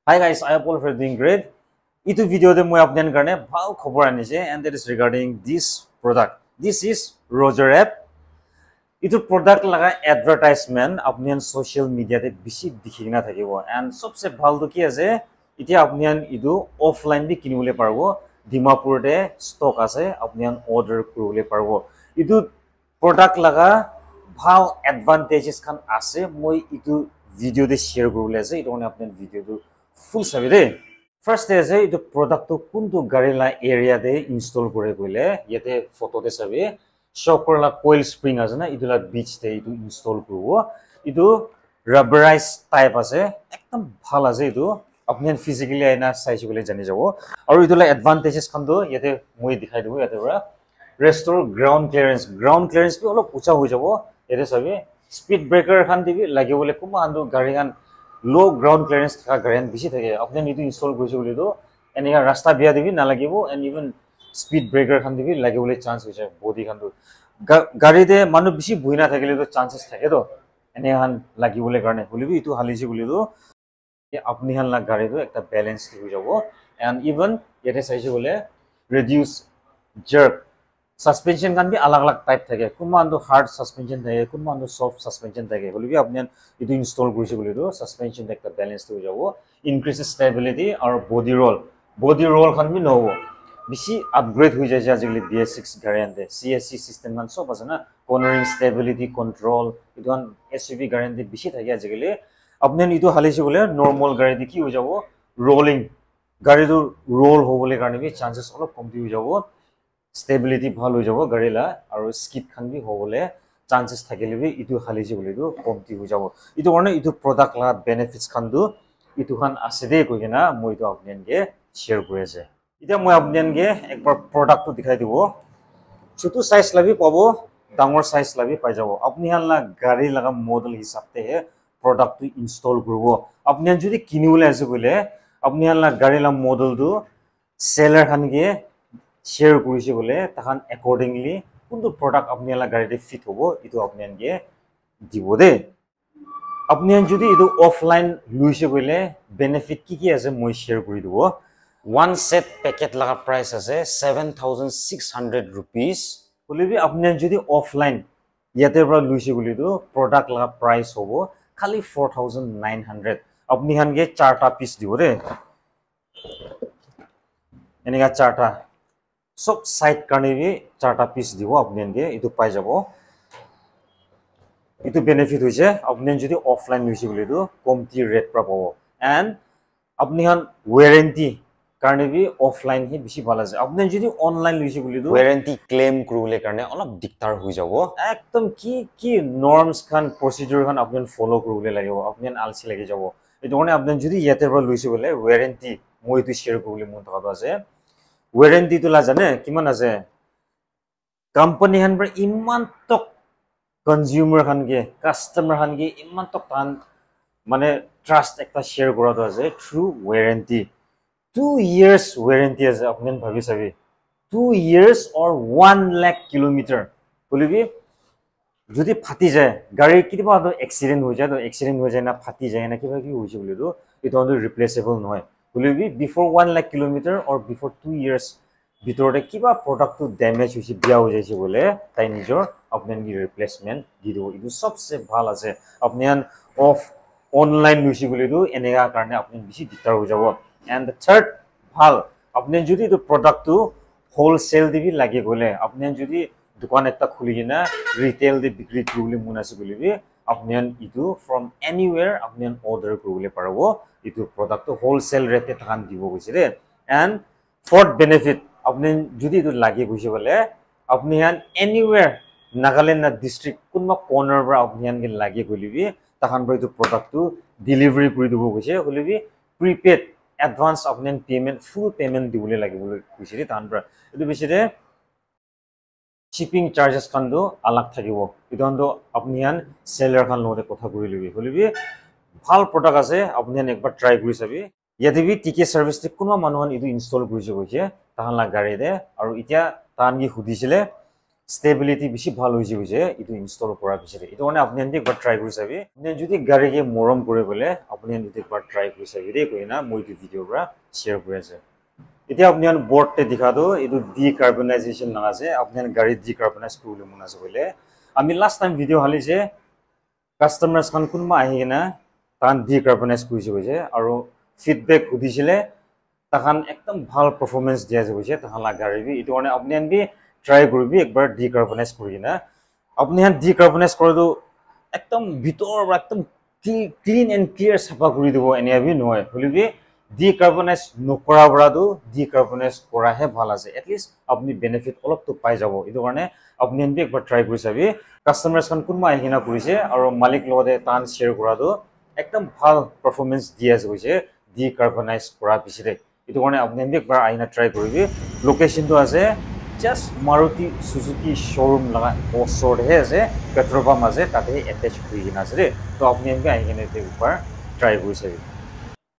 Hi guys, I hope all of you are doing great. This video de moi apne karne bhal khobor anise and that is regarding this product. This is Roger app. Itu product laga advertisement apne social media te bishi dikhina thakibo and sobse bhal to ki ase itia apne idu offline bi kinibole parbo Dimapur te stock ase apne order kuribole parbo. Itu product laga bhal advantages khan ase moi itu video de share kuribole ase itu one apne video tu full sabi de. First is the product to kuntu gari la area de install kore koile yete photo de sabi shocker la coil spring ase na idula beach de idu install kubo idu rubberized type ase ekdom bhal ase idu apne physically aina size bole jani jabo aru idula advantages khan do yete moi dikhai dibo yete ra restore ground clearance bi olo ucha hoi jabo yete sabi speed breaker khan dibi lagi bole kuma andu gari kan low ground clearance thaka garian bishi thake apne nitu install koise bole do enia rasta bia dibi na lagibo and even speed breaker khan dibi lagibole chance hoise body khan do gari de manu bishi buina thakile to chances thake do enia han lagibole karne bolibi itu halisi bole do apni han la gari do ekta balance hoi jabo and even yete saise bole reduce jerk suspension kan bi alag alag type thake kumando hard suspension thake kumando soft suspension thake bolibi apni idu install korise bole do suspension ekta balance hoi jabo increases stability or body roll khan bi no ho bishi upgrade hoi jaise ajikali BS6 variant de CSC system kan sob ase na cornering stability control idu an SUV variant de bishi thake ajikali apni idu halise bole normal gari de ki hoi jabo rolling gari do roll hobole karne bi chances olop komti hoi jabo stability bhal hoi jabo gari la aru skid khan bi hobole chances thakile bi itu halise bole do komti hoi jabo itu karne itu product la benefits khan do itu khan ase de koina moi to apnen ge share kore ase eta moi apnen ge ekbar product to dikhai dibo chotu size la bi pabo dangor size la bi pai jabo apni han la gari laga model hisab te he product to install koribo apni jodi kinibole ase bole apni han la gari la model do seller khan ge share korise bole tahan accordingly kuntu product apni la gari de fit hobo itu apni ge dibo de apni jodi idu offline luise bole benefit ki ase moi share kori dibo one set packet laga price ase 7600 rupees bolibi apni jodi offline yate bra luise bole do product laga price hobo khali 4900 apni han ge charta piece dibo de enega charta sob side karne bi charta piece dibo apni ge itu pai jabo itu benefit hoise apni jodi offline luise bole do komti rate pra pabo and apni han warranty karne bi offline hi bishi bhala ase apni jodi online luise bole do warranty claim kurule karne olop diktar hoi jabo ekdom ki norms khan procedure khan apni follow kurule lagibo apni alsi lagi jabo itu karne apni jodi yate bra luise bole warranty moi tu share kurule mon thaka ase warranty to la jane kiman ase company han bar iman tok consumer khan ge customer khan ge iman tok tan mane trust ekta share kora to ase through warranty 2 years warranty ase apnen bhabi sabi 2 years or 1 lakh kilometer bolibi jodi phati jay gari kiba to accident ho jay na phati jay na kiba ki hoise boli do it on replaceable noy bolibi before 1 lakh kilometer or before 2 years bitor de kiba product to damage hoise bia ho jaise bole tai nijor apnen gi replacement di do idu sabse bhal ase apnen of online luisi boli do enega karne apnen bishi diktar ho jabo and the third bhal apnen jodi to product to wholesale dibi lage gole apnen jodi dukan ekta khuli gina retail de bikri kurule munase bolibi apnen idu from anywhere apnen order kurule parabo itu product to wholesale rate thakan dibo goisire and fourth benefit apnen jodi itu lage goise bole apni han anywhere Nagaland district kunma corner bra apni han ge lage golibi tahan bra itu product to delivery kuri dibo goise holibi prepaid advance apnen payment full payment dibole lage bole goisire tahan bra itu bisire shipping charges khan do alag thakibo idondo apni han seller khan lode kotha kuri libi holibi bhal product ase apni han ekbar try kuri sabi yate bi TK service te kunwa manuhan idu install kurise goise tahan la gari de aru itia tahan gi hudisile stability বেশি ভালো হইছে বুঝে ইটো install করা পিছরে ইটো মানে আপনি and একবার ট্রাই করে চাবি আপনি যদি গাড়িকে মরম করে বলে আপনি এন্ড একবার ট্রাই করে চাবি রে কই না মই এই ভিডিও পৰা শেয়ার করে আছে এতিয়া আপনি আন বোর্ডতে দেখা দো ইটো ডিকার্বনাইজেশন না আছে আপনি গাড়ি ডিকার্বনাইজ করলে মন আছে বলে আমি লাস্ট টাইম ভিডিও হালিছে কাস্টমার্স খান কোনবা আহি না তান ডিকার্বনাইজ কৰিছে বুঝে আৰু ফিডব্যাক দিছিলে তাহান একদম ভাল পারফরম্যান্স দিয়া যাইছে তাহান গাড়ি বি ইটো মানে আপনি এন্ড ট্রাই করবি একবার ডিকার্বনাইজ করি না আপনি হ্যাঁ ডিকার্বনাইজ করে তো একদম ভিতর একদম ক্লিন এন্ড ক্লিয়ার সাফা করে দেব এনে বি নয় হলিবি ডিকার্বনাইজ নকরা বড়াদো ডিকার্বনাইজ করাহে ভাল আছে এটলিস্ট আপনি বেনিফিট অলপ তো পাই যাব ইটো কারণে আপনি এন্ড একবার ট্রাই করে চাবি কাস্টমার্স খান কোনবা আহিনা কৰিছে আৰু মালিক লগতে তান শেয়াৰ কৰাটো একদম ভাল পারফরম্যান্স দিয়া যাইছে ডিকার্বনাইজ করা পিছরে ইটো কারণে আপনি এন্ড একবার আহিনা ট্রাই করবি লোকেশন তো আছে just Maruti Suzuki showroom laga osor he ase petrol pump ase tate attach hui na ase to apni enka ahine te upar try kori sabi